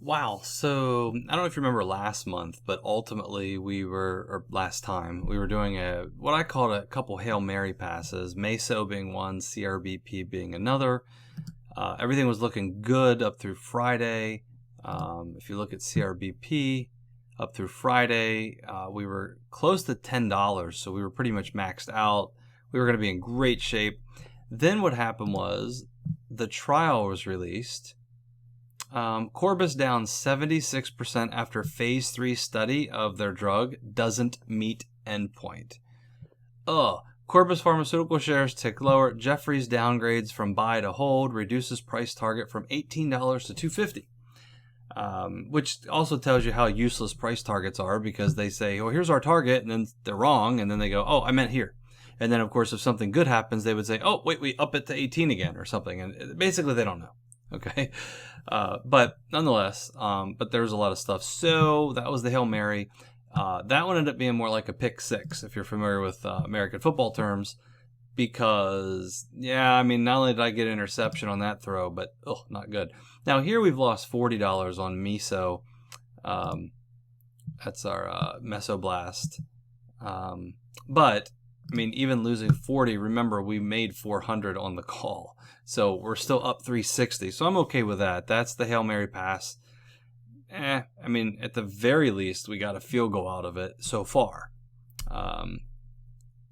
Wow. So I don't know if you remember last month, but ultimately or last time, we were doing what I called a couple Hail Mary passes, Meso being one, CRBP being another. Everything was looking good up through Friday. If you look at CRBP, up through Friday, we were close to $10, so we were pretty much maxed out. We were going to be in great shape. Then what happened was the trial was released. Corbus down 76% after phase 3 study of their drug doesn't meet endpoint. Corbus Pharmaceutical shares tick lower. Jefferies downgrades from buy to hold, reduces price target from $18 to $250. Which also tells you how useless price targets are, because they say, oh, here's our target, and then they're wrong, and then they go, oh, I meant here. And then, of course, if something good happens, they would say, oh, wait, we up it to 18 again or something. And basically, they don't know. Okay. But nonetheless, but there was a lot of stuff. So that was the Hail Mary. That one ended up being more like a pick six, if you're familiar with American football terms, because, yeah, I mean, not only did I get an interception on that throw, but, not good. Now, here we've lost $40 on Meso. That's our Mesoblast. But, I mean, even losing 40, remember, we made 400 on the call. So we're still up 360. So I'm okay with that. That's the Hail Mary pass. I mean, at the very least, we got a field goal out of it so far.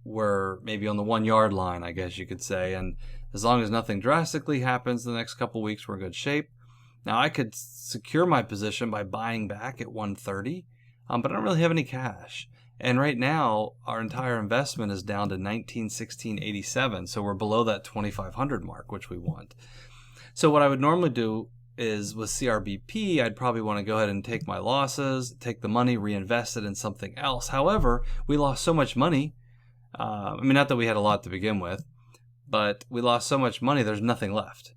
We're maybe on the 1 yard line, I guess you could say. And as long as nothing drastically happens the next couple weeks, we're in good shape. Now, I could secure my position by buying back at 130, but I don't really have any cash. And right now, our entire investment is down to 1916.87, so we're below that 2,500 mark, which we want. So what I would normally do is with CRBP, I'd probably want to go ahead and take my losses, take the money, reinvest it in something else. However, we lost so much money. I mean, not that we had a lot to begin with, but we lost so much money, there's nothing left.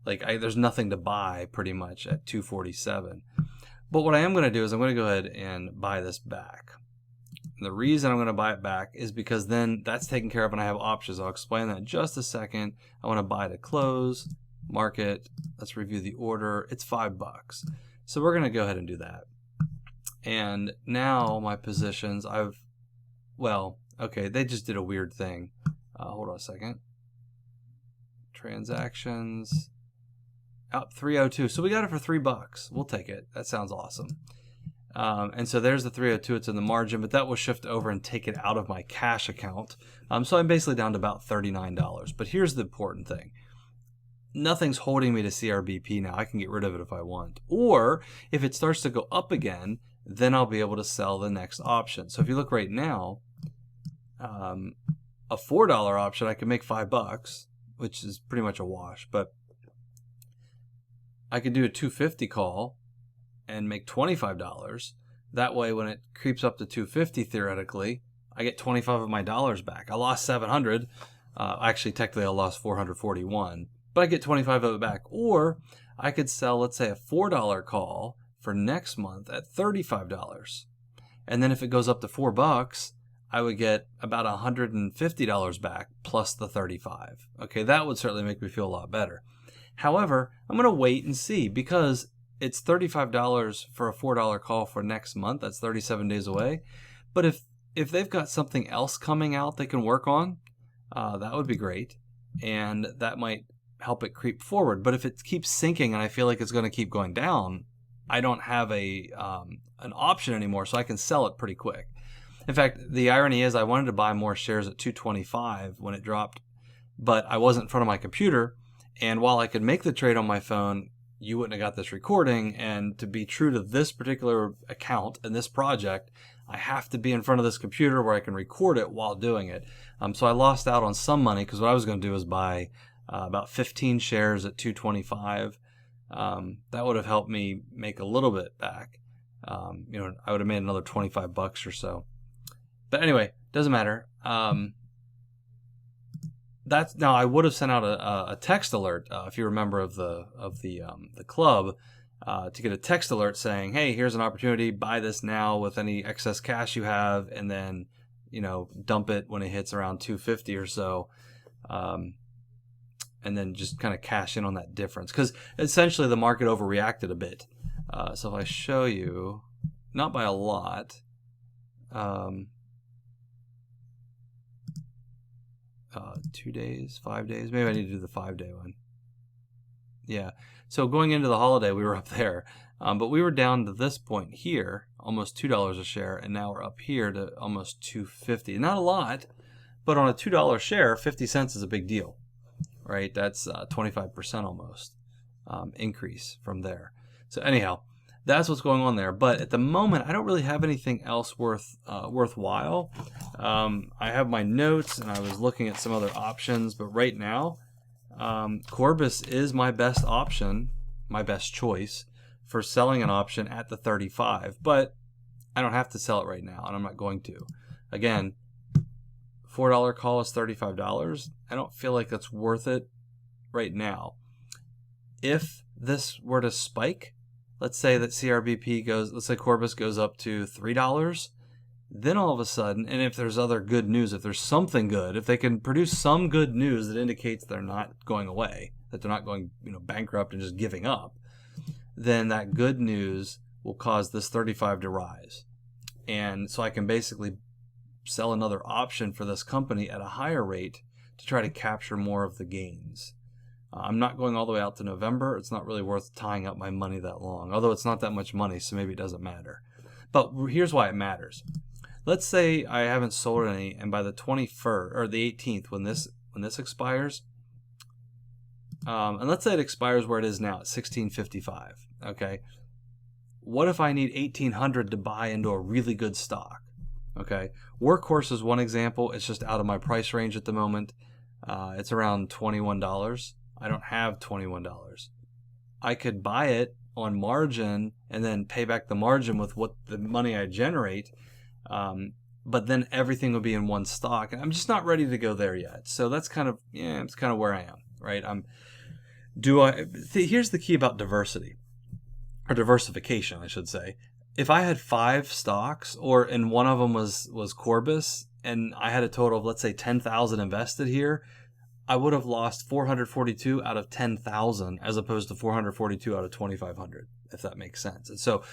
There's nothing to buy pretty much at 247. But what I am going to do is I'm going to go ahead and buy this back. And the reason I'm going to buy it back is because then that's taken care of and I have options. I'll explain that in just a second. I want to buy to close, market. Let's review the order. It's $5. So we're going to go ahead and do that. And now my positions, they just did a weird thing. Hold on a second. Transactions. Up 302. So we got it for $3. We'll take it. That sounds awesome. And so there's the 302. It's in the margin, but that will shift over and take it out of my cash account. So I'm basically down to about $39. But here's the important thing. Nothing's holding me to CRBP now. I can get rid of it if I want. Or if it starts to go up again, then I'll be able to sell the next option. So if you look right now, a $4 option, I can make $5, which is pretty much a wash. But I could do a 250 call and make $25. That way, when it creeps up to 250, theoretically, I get 25 of my dollars back. I lost 700. Actually, technically, I lost 441. But I get 25 of it back. Or I could sell, let's say, a $4 call for next month at $35. And then if it goes up to $4, I would get about $150 back plus the 35. Okay, that would certainly make me feel a lot better. However, I'm going to wait and see, because it's $35 for a $4 call for next month. That's 37 days away. But if they've got something else coming out they can work on, that would be great. And that might help it creep forward. But if it keeps sinking and I feel like it's going to keep going down, I don't have an option anymore, so I can sell it pretty quick. In fact, the irony is I wanted to buy more shares at 225 when it dropped, but I wasn't in front of my computer. And while I could make the trade on my phone, you wouldn't have got this recording. And to be true to this particular account and this project, I have to be in front of this computer where I can record it while doing it. So I lost out on some money, because what I was going to do is buy about 15 shares at 225. That would have helped me make a little bit back. I would have made another $25 or so. But anyway, doesn't matter. Now I would have sent out a text alert if you're a member of the club, to get a text alert saying, hey, here's an opportunity, buy this now with any excess cash you have, and then dump it when it hits around 250 or so, and then just kind of cash in on that difference, because essentially the market overreacted a bit. So if I show you, not by a lot, 2 days, 5 days, maybe I need to do the 5-day one. Yeah, so going into the holiday, we were up there, but we were down to this point here, almost $2 a share, and now we're up here to almost $2.50. Not a lot, but on a $2 share, 50 cents is a big deal, right? That's 25% almost increase from there. So anyhow, that's what's going on there. But at the moment, I don't really have anything else worthwhile. I have my notes, and I was looking at some other options, but right now, Corbis is my best option, my best choice for selling an option at the 35, but I don't have to sell it right now, and I'm not going to. Again, $4 call is $35. I don't feel like that's worth it right now. If this were to spike, let's say that let's say Corbis goes up to $3, then all of a sudden, and if there's other good news, if there's something good, if they can produce some good news that indicates they're not going away, that they're not going, bankrupt and just giving up, then that good news will cause this 35 to rise. And so I can basically sell another option for this company at a higher rate to try to capture more of the gains. I'm not going all the way out to November. It's not really worth tying up my money that long, although it's not that much money, so maybe it doesn't matter. But here's why it matters. Let's say I haven't sold any, and by the 21st or the 18th, when this expires, and let's say it expires where it is now at 16.55. Okay, what if I need 1,800 to buy into a really good stock? Okay, Workhorse is one example. It's just out of my price range at the moment. It's around $21. I don't have $21. I could buy it on margin and then pay back the margin with what the money I generate. But then everything will be in one stock, and I'm just not ready to go there yet. So that's kind of, it's kind of where I am, right? Here's the key about diversity, or diversification, I should say. If I had 5 stocks, and one of them was Corbis, and I had a total of, let's say, 10,000 invested here, I would have lost 442 out of 10,000 as opposed to 442 out of 2,500, if that makes sense. And so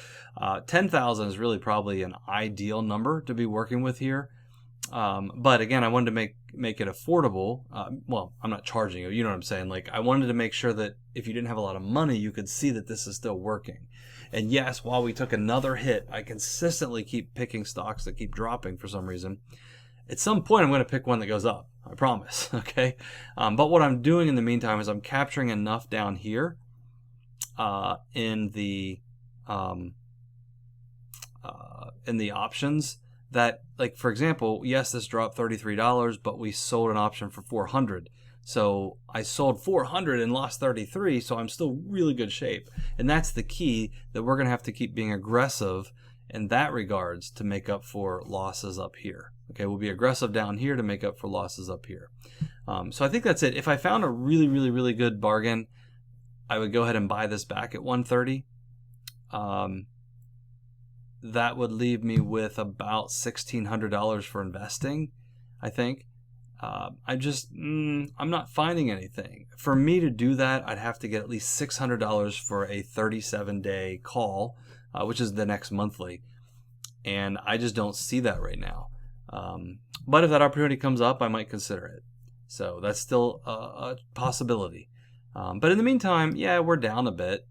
10,000 is really probably an ideal number to be working with here. But again, I wanted to make it affordable. Well, I'm not charging you, you know what I'm saying? Like, I wanted to make sure that if you didn't have a lot of money, you could see that this is still working. And yes, while we took another hit, I consistently keep picking stocks that keep dropping for some reason. At some point, I'm going to pick one that goes up. I promise. Okay. But what I'm doing in the meantime is I'm capturing enough down here in the options that, like, for example, yes, this dropped $33, but we sold an option for $400. So I sold $400 and lost $33, so I'm still really good shape. And that's the key, that we're going to have to keep being aggressive in that regards to make up for losses up here. Okay, we'll be aggressive down here to make up for losses up here. So I think that's it. If I found a really, really, really good bargain, I would go ahead and buy this back at 130. That would leave me with about $1,600 for investing, I think. I'm not finding anything. For me to do that, I'd have to get at least $600 for a 37-day call, which is the next monthly. And I just don't see that right now. But if that opportunity comes up, I might consider it. So that's still a possibility. But in the meantime, yeah, we're down a bit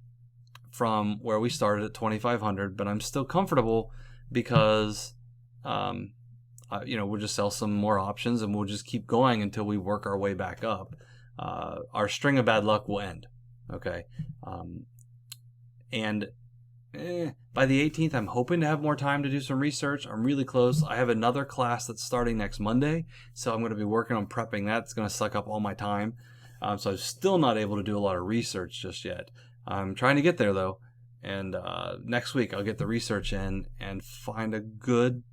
from where we started at 2,500, but I'm still comfortable because, we'll just sell some more options and we'll just keep going until we work our way back up. Our string of bad luck will end. Okay. By the 18th, I'm hoping to have more time to do some research. I'm really close. I have another class that's starting next Monday, so I'm going to be working on prepping that. It's going to suck up all my time. So I'm still not able to do a lot of research just yet. I'm trying to get there, though. And next week, I'll get the research in and find a good...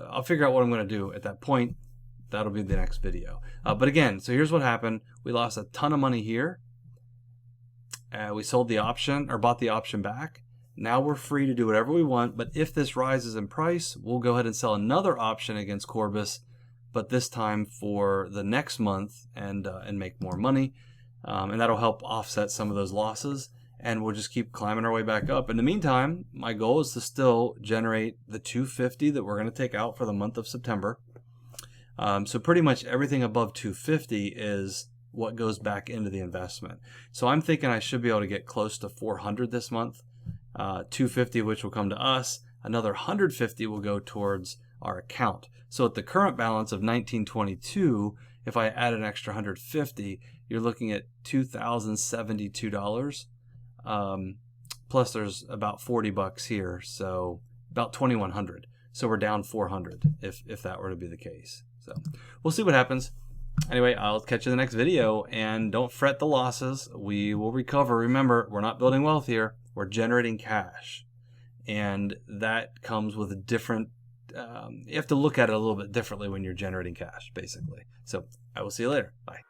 I'll figure out what I'm going to do at that point. That'll be the next video. But again, so here's what happened. We lost a ton of money here. We sold the option, or bought the option back. Now we're free to do whatever we want, but if this rises in price, we'll go ahead and sell another option against Corbis, but this time for the next month and make more money. And that'll help offset some of those losses. and we'll just keep climbing our way back up. In the meantime, my goal is to still generate the $250 that we're going to take out for the month of September. So pretty much everything above $250 is what goes back into the investment. So I'm thinking I should be able to get close to $400 this month. $250 which will come to us. Another $150 will go towards our account. So at the current balance of $1922, if I add an extra $150, you're looking at $2,072. Plus there's about $40 here, so about $2,100. So we're down $400 if that were to be the case. So we'll see what happens. Anyway, I'll catch you in the next video, and don't fret the losses. We will recover. Remember, we're not building wealth here. We're generating cash, and that comes with a different, you have to look at it a little bit differently when you're generating cash, basically. So I will see you later. Bye.